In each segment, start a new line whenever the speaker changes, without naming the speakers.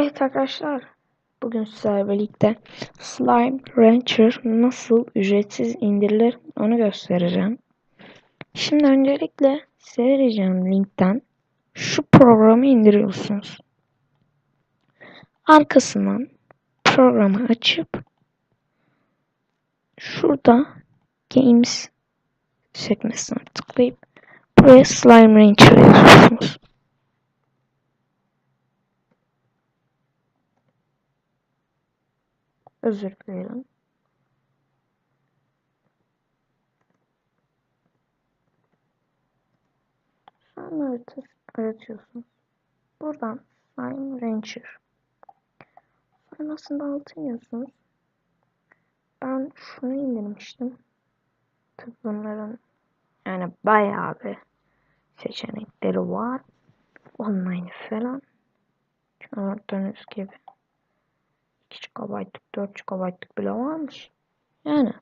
Evet arkadaşlar, bugün sizlerle birlikte Slime Rancher nasıl ücretsiz indirilir onu göstereceğim. Şimdi öncelikle size vereceğim linkten şu programı indiriyorsunuz. Arkasından programı açıp şurada Games sekmesine tıklayıp buraya Slime Rancher yazıyorsunuz. Özür dilerim. Sonra aratıyorsunuz. Buradan Slime Rancher. Sonrasında altın yazıyorsunuz. Ben şunu indirmiştim. Tabii bunların yani bayağı bir seçenekleri var. Online falan. Gördüğünüz gibi 2 GB'lık 4 GB'lık bile varmış. Yani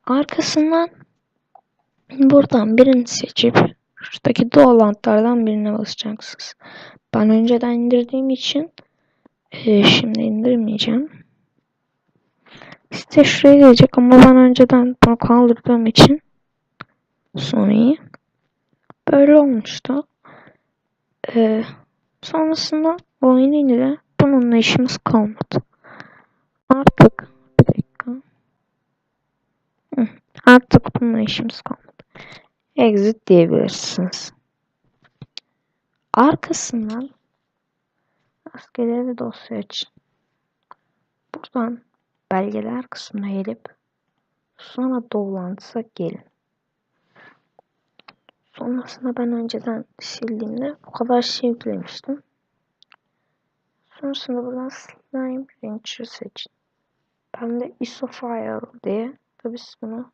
arkasından buradan birini seçip şuradaki downloadlardan birine basacaksınız. Ben önceden indirdiğim için şimdi indirmeyeceğim. Site şuraya gelecek ama ben önceden bunu kaldırdığım için Sony'yi böyle olmuştu. Sonrasında oyun ile bununla işimiz kalmadı. Artık bir dakika. Artık bununla işimiz kalmadı. Exit diyebilirsiniz. Arkasından rastgele bir dosya açın. Buradan belgeler kısmına gelip sonra dolantısa gelin. Sonrasında ben önceden sildiğimde bu kadar şey yüklemiştim. Sonrasında buradan Slime Rancher seçin. Ben de Isofile diye tabi bunu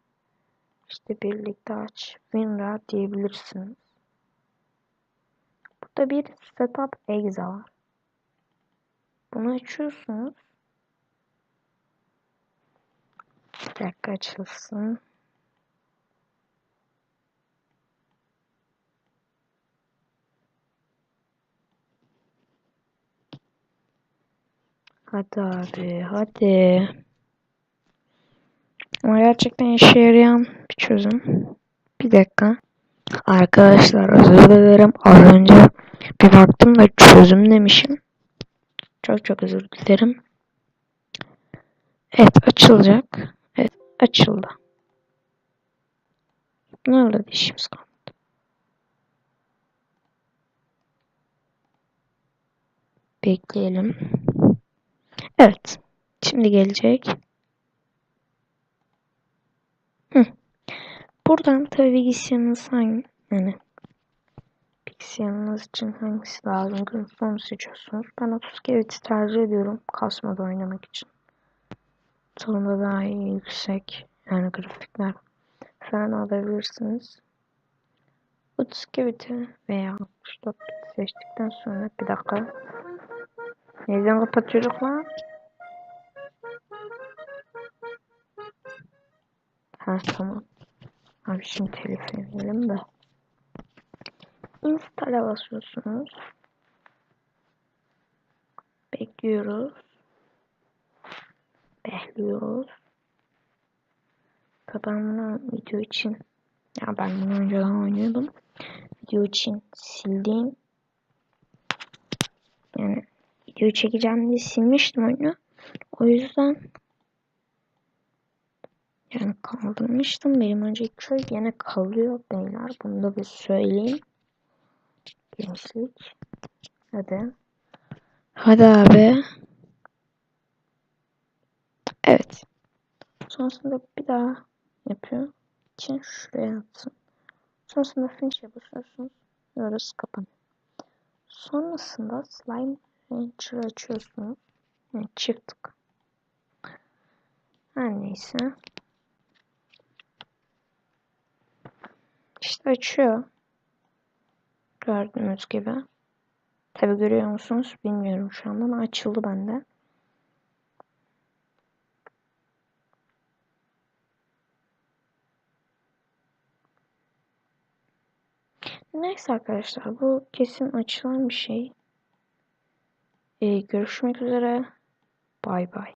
işte birlikte aç WinRAR diyebilirsiniz. Burada bir setup exe var. Bunu açıyorsunuz. Bir dakika açılsın. Hadi abi hadi. Ama gerçekten işe yarayan bir çözüm. Bir dakika. Arkadaşlar özür dilerim. Az önce bir baktım da çözüm demişim. Çok özür dilerim. Evet açılacak. Evet açıldı. Bunlarla da işimiz kaldı. Bekleyelim. Evet. Şimdi gelecek. Buradan tabii bilgisayarınız bilgisayarınız için hangisi lazım onu seçiyorsunuz. Ben 32 biti tercih ediyorum kasmada oynamak için. Sonunda daha iyi yüksek yani grafikler falan alabilirsiniz. 32 biti veya 64 biti seçtikten sonra bir dakika. Neden kapatıyorduk lan? Ha tamam. Abi şimdi telif edelim de. Install'e basıyorsunuz. Bekliyoruz. Bekliyoruz. Ben bunu video için ben bunu önceden oynuyordum. Video için sildiğim yani video çekeceğim diye silmiştim oyunu. O yüzden kaldırmıştım. Benim önceki köy yine kalıyor beyler. Bunu da bir söyleyeyim. Gençlik. Hadi. Hadi abi. Evet. Sonrasında bir daha yapıyor. İçin şuraya atsın. Sonrasında finish'e basıyorsunuz. Orası kapanıyor. Sonrasında Slime Rancher açıyorsunuz. Yani çıktık. Her neyse. İşte açıyor. Gördüğünüz gibi. Tabi görüyor musunuz? Bilmiyorum şu anda ama açıldı bende. Neyse arkadaşlar bu kesin açılan bir şey. Görüşmek üzere. Bay bay.